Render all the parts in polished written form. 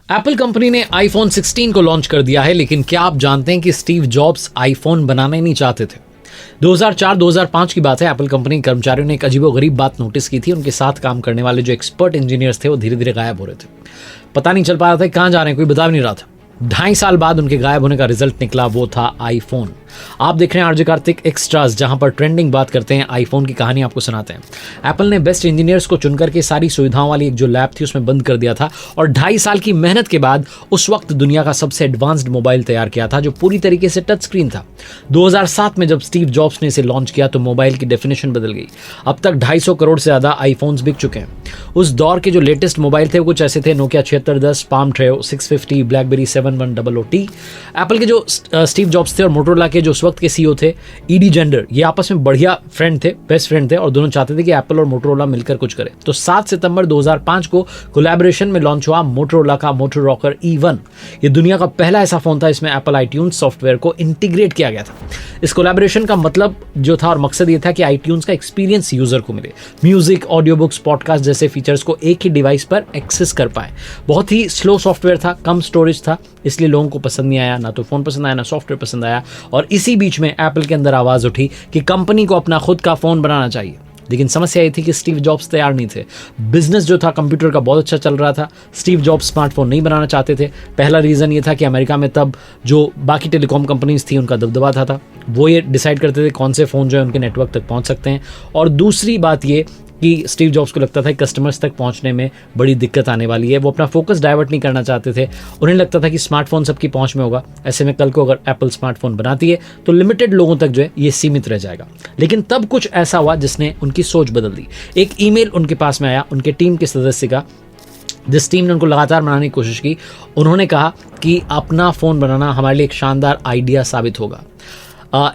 Apple company ने iPhone 16 को launch कर दिया है, लेकिन क्या आप जानते हैं कि स्टीव जॉब्स आईफोन बनाना ही नहीं चाहते थे। 2004-2005 की बात है। एप्पल कंपनी के कर्मचारियों ने एक अजीबोगरीब बात नोटिस की थी। उनके साथ काम करने वाले जो एक्सपर्ट इंजीनियर्स थे वो धीरे धीरे गायब हो रहे थे। पता नहीं चल पा रहा था कहाँ जा रहे हैं, कोई बता भी नहीं रहा था। 2.5 साल बाद उनके गायब होने का रिजल्ट निकला, वो था आईफोन। आप देख रहे हैं आरजे कार्तिक एक्स्ट्रास, जहां पर ट्रेंडिंग बात करते हैं, आईफोन की कहानी आपको सुनाते हैं। एप्पल ने बेस्ट इंजीनियर्स को चुनकर के सारी सुविधाओं वाली एक जो लैब थी उसमें बंद कर दिया था और 2.5 साल की मेहनत के बाद उस वक्त दुनिया का सबसे एडवांस्ड मोबाइल तैयार किया था जो पूरी तरीके से टच स्क्रीन था। 2007 में जब स्टीव जॉब्स ने इसे लॉन्च किया तो मोबाइल की डेफिनेशन बदल गई। अब तक 250 करोड़ से ज्यादा आईफोन्स बिक चुके हैं। उस दौर के जो लेटेस्ट मोबाइल थे वो कुछ ऐसे थे: Nokia 7610, Palm Treo 650, BlackBerry 7100T। Apple के जो स्टीव जॉब्स थे और मोटोरोला के जो उस वक्त के सीईओ थे ईडी जेंडर, ये आपस में बढ़िया फ्रेंड थे, बेस्ट फ्रेंड थे और दोनों चाहते थे कि एप्पल और मोटोरोला मिलकर कुछ करें। तो 7 सितंबर 2005 को कोलैबोरेशन में लॉन्च हुआ मोटोरोला का मोटो रॉकर E1। ये दुनिया का पहला ऐसा फोन था इसमें एप्पल आईट्यून्स सॉफ्टवेयर को इंटीग्रेट किया गया था। इस कोलैबोरेशन का मतलब जो था और मकसद ये था कि आईट्यून्स का एक्सपीरियंस यूजर को मिले, म्यूजिक, ऑडियो बुक्स, पॉडकास्ट जैसे फीचर्स को एक ही डिवाइस पर एक्सेस कर पाए। बहुत ही स्लो सॉफ्टवेयर था, कम स्टोरेज था, इसलिए लोगों को पसंद नहीं आया, ना तो फोन पसंद आया ना सॉफ्टवेयर पसंद आया। और इसी बीच में एप्पल के अंदर आवाज उठी कि कंपनी को अपना खुद का फोन बनाना चाहिए। लेकिन समस्या ये थी कि स्टीव जॉब्स तैयार नहीं थे। बिजनेस जो था कंप्यूटर का बहुत अच्छा चल रहा था। स्टीव जॉब्स स्मार्टफोन नहीं बनाना चाहते थे। पहला रीज़न ये था कि अमेरिका में तब जो बाकी टेलीकॉम कंपनीज थी उनका दबदबा था, वो ये डिसाइड करते थे कौन से फ़ोन जो है उनके नेटवर्क तक पहुंच सकते हैं। और दूसरी बात ये कि स्टीव जॉब्स को लगता था कि कस्टमर्स तक पहुंचने में बड़ी दिक्कत आने वाली है। वो अपना फोकस डाइवर्ट नहीं करना चाहते थे। उन्हें लगता था कि स्मार्टफोन सबकी पहुंच में होगा, ऐसे में कल को अगर एप्पल स्मार्टफोन बनाती है तो लिमिटेड लोगों तक जो है ये सीमित रह जाएगा। लेकिन तब कुछ ऐसा हुआ जिसने उनकी सोच बदल दी। एक ईमेल उनके पास में आया उनके टीम के सदस्य का, जिस टीम ने उनको लगातार बनाने की कोशिश की। उन्होंने कहा कि अपना फ़ोन बनाना हमारे लिए एक शानदार आइडिया साबित होगा।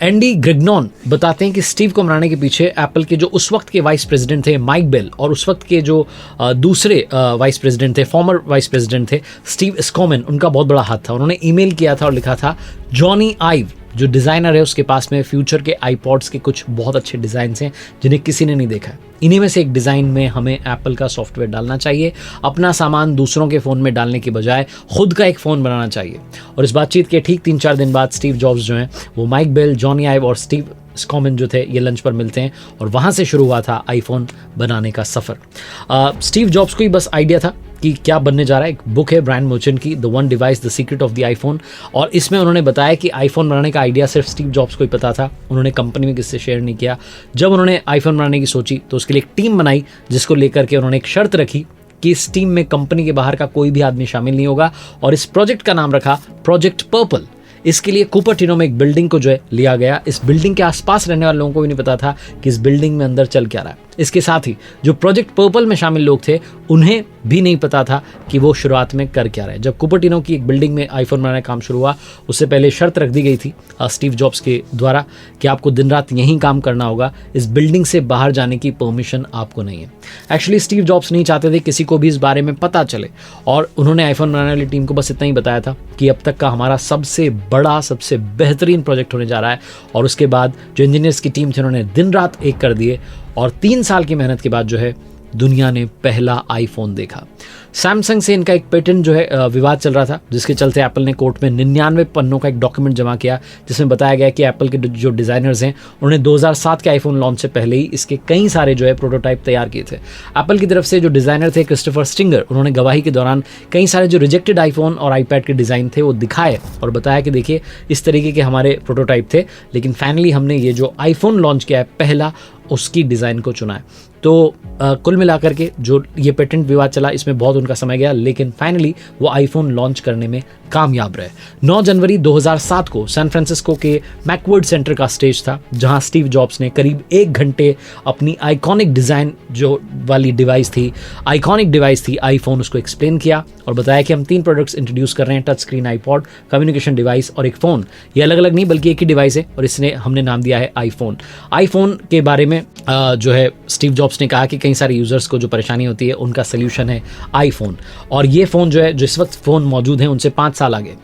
एंडी ग्रिग्नॉन बताते हैं कि स्टीव को मनाने के पीछे एप्पल के जो उस वक्त के वाइस प्रेसिडेंट थे माइक बेल और उस वक्त के जो दूसरे वाइस प्रेसिडेंट थे, फॉर्मर वाइस प्रेसिडेंट थे स्टीव स्कॉमन, उनका बहुत बड़ा हाथ था। उन्होंने ईमेल किया था और लिखा था, जॉनी आइव जो डिज़ाइनर है उसके पास में फ्यूचर के आईपॉड्स के कुछ बहुत अच्छे डिज़ाइन हैं जिन्हें किसी ने नहीं देखा है। इन्हीं में से एक डिज़ाइन में हमें एप्पल का सॉफ्टवेयर डालना चाहिए। अपना सामान दूसरों के फ़ोन में डालने के बजाय खुद का एक फ़ोन बनाना चाहिए। और इस बातचीत के ठीक 3-4 दिन बाद स्टीव जॉब्स जो हैं वो माइक बेल, जॉनी आइव और स्टीव स्कॉमन जो थे ये लंच पर मिलते हैं और वहाँ से शुरू हुआ था आईफोन बनाने का सफ़र। स्टीव जॉब्स को ही बस आइडिया था कि क्या बनने जा रहा है। एक बुक है ब्रायन मर्चेंट की, the one device the secret of the iPhone, और इसमें उन्होंने बताया कि आईफोन बनाने का आइडिया सिर्फ स्टीव जॉब्स को ही पता था। उन्होंने कंपनी में किससे शेयर नहीं किया। जब उन्होंने आईफोन बनाने की सोची तो उसके लिए एक टीम बनाई जिसको लेकर के उन्होंने एक शर्त रखी कि इस टीम में कंपनी के बाहर का कोई भी आदमी शामिल नहीं होगा और इस प्रोजेक्ट का नाम रखा प्रोजेक्ट पर्पल। इसके लिए कुपर्टिनो में एक बिल्डिंग को जो है लिया गया। इस बिल्डिंग के आसपास रहने वाले लोगों को भी नहीं पता था कि इस बिल्डिंग में अंदर चल क्या रहा है। इसके साथ ही जो प्रोजेक्ट पर्पल में शामिल लोग थे उन्हें भी नहीं पता था कि वो शुरुआत में कर क्या रहे। जब कुपर्टिनो की एक बिल्डिंग में आईफोन बनाने का काम शुरू हुआ उससे पहले शर्त रख दी गई थी स्टीव जॉब्स के द्वारा कि आपको दिन रात यहीं काम करना होगा, इस बिल्डिंग से बाहर जाने की परमिशन आपको नहीं है। एक्चुअली स्टीव जॉब्स नहीं चाहते थे किसी को भी इस बारे में पता चले और उन्होंने आईफोन बनाने वाली टीम को बस इतना ही बताया था कि अब तक का हमारा सबसे बड़ा, सबसे बेहतरीन प्रोजेक्ट होने जा रहा है। और उसके बाद जो इंजीनियर्स की टीम थी उन्होंने दिन रात एक कर दिए और 3 साल की मेहनत के बाद जो है दुनिया ने पहला आईफोन देखा। सैमसंग से इनका एक पेटेंट जो है विवाद चल रहा था, जिसके चलते एप्पल ने कोर्ट में 99 पन्नों का एक डॉक्यूमेंट जमा किया जिसमें बताया गया कि एप्पल के जो डिज़ाइनर्स हैं उन्होंने 2007 के आईफोन लॉन्च से पहले ही इसके कई सारे जो है प्रोटोटाइप तैयार किए थे। एप्पल की तरफ से जो डिज़ाइनर थे क्रिस्टोफर स्टिंगर, उन्होंने गवाही के दौरान कई सारे जो रिजेक्टेड आईफोन और आईपैड के डिज़ाइन थे वो दिखाए और बताया कि देखिए इस तरीके के हमारे प्रोटोटाइप थे, लेकिन फाइनली हमने ये जो आईफोन लॉन्च किया है पहला उसकी डिज़ाइन को चुना है। तो कुल मिलाकर के जो ये पेटेंट विवाद चला इसमें बहुत उनका समय गया, लेकिन फाइनली वो आईफोन लॉन्च करने में कामयाब रहे। 9 जनवरी 2007 को सैन फ्रांसिस्को के मैकवर्ड सेंटर का स्टेज था जहां स्टीव जॉब्स ने करीब 1 घंटे अपनी आइकॉनिक डिज़ाइन जो वाली डिवाइस थी, आइकॉनिक डिवाइस थी आईफोन, उसको एक्सप्लेन किया और बताया कि हम 3 प्रोडक्ट्स इंट्रोड्यूस कर रहे हैं, touch screen iPod, communication device और एक फ़ोन। ये अलग अलग नहीं बल्कि एक ही डिवाइस है और इसने हमने नाम दिया है आईफोन। आईफोन के बारे में जो है स्टीव जॉब्स ने कहा कि कई सारे यूजर्स को जो परेशानी होती है उनका सोल्यूशन है आईफोन। और ये फ़ोन जो है जो इस वक्त फ़ोन मौजूद है उनसे 5 साल आगे।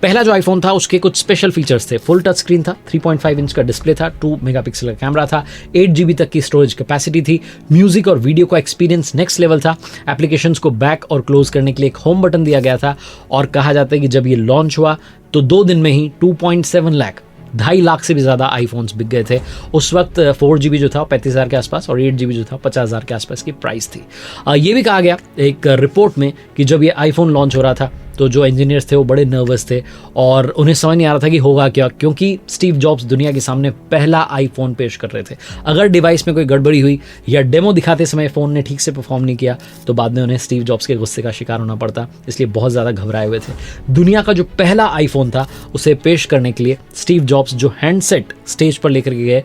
पहला जो आईफोन था उसके कुछ स्पेशल फीचर्स थे। फुल टच स्क्रीन था, 3.5 इंच का डिस्प्ले था, 2 मेगापिक्सल का कैमरा था, 8 GB तक की स्टोरेज कैपेसिटी थी, म्यूजिक और वीडियो का एक्सपीरियंस नेक्स्ट लेवल था। एप्लीकेशंस को बैक और क्लोज करने के लिए एक होम बटन दिया गया था और कहा जाता है कि जब ये लॉन्च हुआ तो 2 दिन में ही 2.7 लाख 2.5 लाख से भी ज़्यादा आईफोन्स बिक गए थे। उस वक्त 4 GB जो था 35,000 के आसपास और 8 GB जो था 50,000 के आसपास की प्राइस थी। ये भी कहा गया एक रिपोर्ट में कि जब ये आईफोन लॉन्च हो रहा था तो जो इंजीनियर्स थे वो बड़े नर्वस थे और उन्हें समझ नहीं आ रहा था कि होगा क्या, क्योंकि स्टीव जॉब्स दुनिया के सामने पहला आईफोन पेश कर रहे थे। अगर डिवाइस में कोई गड़बड़ी हुई या डेमो दिखाते समय फ़ोन ने ठीक से परफॉर्म नहीं किया तो बाद में उन्हें स्टीव जॉब्स के गुस्से का शिकार होना पड़ता, इसलिए बहुत ज़्यादा घबराए हुए थे। दुनिया का जो पहला आईफोन था उसे पेश करने के लिए स्टीव जॉब्स जो हैंडसेट स्टेज पर लेकर के गए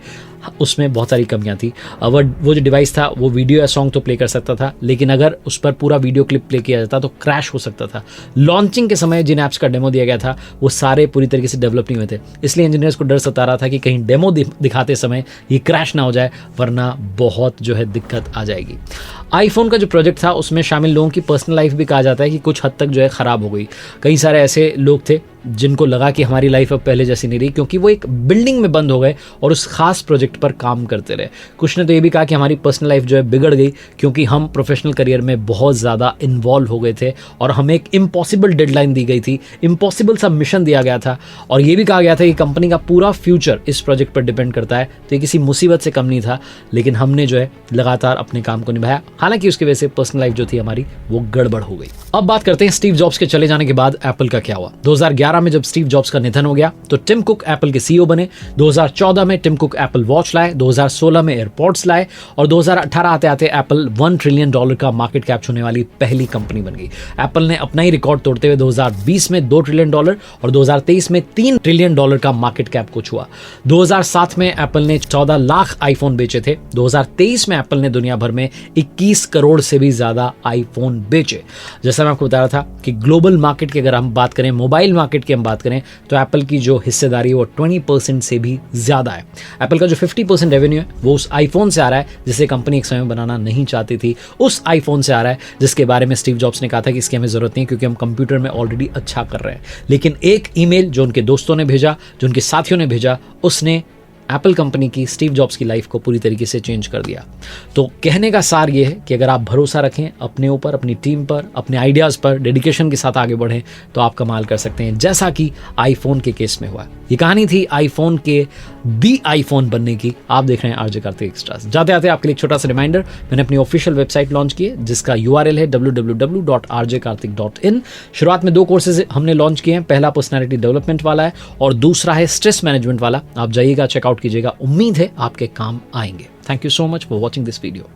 उसमें बहुत सारी कमियां थी। वो जो डिवाइस था वो वीडियो या सॉन्ग तो प्ले कर सकता था, लेकिन अगर उस पर पूरा वीडियो क्लिप प्ले किया जाता तो क्रैश हो सकता था। लॉन्चिंग के समय जिन ऐप्स का डेमो दिया गया था वो सारे पूरी तरीके से डेवलप नहीं हुए थे, इसलिए इंजीनियर्स को डर सता रहा था कि कहीं डेमो दिखाते समय ये क्रैश ना हो जाए, वरना बहुत जो है दिक्कत आ जाएगी। आईफोन का जो प्रोजेक्ट था उसमें शामिल लोगों की पर्सनल लाइफ भी कहा जाता है कि कुछ हद तक जो है ख़राब हो गई। कई सारे ऐसे लोग थे जिनको लगा कि हमारी लाइफ अब पहले जैसी नहीं रही, क्योंकि वो एक बिल्डिंग में बंद हो गए और उस खास प्रोजेक्ट पर काम करते रहे। कुछ ने तो ये भी कहा कि हमारी पर्सनल लाइफ जो है बिगड़ गई, क्योंकि हम प्रोफेशनल करियर में बहुत ज़्यादा इन्वॉल्व हो गए थे और हमें एक इम्पॉसिबल डेडलाइन दी गई थी, इम्पॉसिबल सा मिशन दिया गया था और ये भी कहा गया था कि कंपनी का पूरा फ्यूचर इस प्रोजेक्ट पर डिपेंड करता है। तो ये किसी मुसीबत से कम नहीं था, लेकिन हमने जो है लगातार अपने काम को निभाया, हालांकि उसकी वजह से पर्सनल लाइफ जो थी हमारी वो गड़बड़ हो गई। अब बात करते हैं स्टीव जॉब्स के चले जाने के बाद एप्पल का क्या हुआ। 2011 में जब स्टीव जॉब्स का निधन हो गया तो टिम कुक एप्पल के सीईओ बने। 2014 में टिम कुक एप्पल वॉच लाए, 2016 में एयरपॉड्स लाए और 2018 आते आते एप्पल $1 ट्रिलियन का मार्केट कैप छूने वाली पहली कंपनी बन गई। एप्पल ने अपना ही रिकॉर्ड तोड़ते हुए 2020 में $2 ट्रिलियन और 2023 में $3 ट्रिलियन का मार्केट कैप को छुआ। 2007 में एप्पल ने 14 लाख आईफोन बेचे थे। 2023 में एप्पल ने दुनिया भर में 21 करोड़ से भी ज्यादा आईफोन बेचे। जैसा मैं आपको बता रहा था कि ग्लोबल मार्केट की अगर हम बात करें, मोबाइल मार्केट की हम बात करें, तो एप्पल की जो हिस्सेदारी है वो 20% से भी ज्यादा है। एप्पल का जो 50% रेवेन्यू है वो उस आईफोन से आ रहा है जिसे कंपनी एक समय बनाना नहीं चाहती थी, उस आईफोन से आ रहा है जिसके बारे में स्टीव जॉब्स ने कहा था कि इसकी हमें जरूरत नहीं, क्योंकि हम कंप्यूटर में ऑलरेडी अच्छा कर रहे हैं। लेकिन एक ईमेल जो उनके दोस्तों ने भेजा, जो उनके साथियों ने भेजा, उसने एप्पल कंपनी की स्टीव जॉब्स की लाइफ को पूरी तरीके से चेंज कर दिया। तो कहने का सार ये है कि अगर आप भरोसा रखें अपने ऊपर, अपनी टीम पर, अपने आइडियाज़ पर, डेडिकेशन के साथ आगे बढ़ें तो आप कमाल कर सकते हैं, जैसा कि आईफोन के केस में हुआ। ये कहानी थी आईफोन के दी आईफोन बनने की। आप देख रहे हैं आरजे कार्तिक एक्स्ट्रास। जाते आते आपके लिए एक छोटा सा रिमाइंडर, मैंने अपनी ऑफिशियल वेबसाइट लॉन्च की है जिसका URL है www.rjkartik.in। शुरुआत में 2 कोर्सेज हमने लॉन्च किए हैं, पहला पर्सनैलिटी डेवलपमेंट वाला है और दूसरा है स्ट्रेस मैनेजमेंट वाला। आप जाइएगा, चेकआउट कीजिएगा, उम्मीद है आपके काम आएंगे। Thank you so much for watching this video.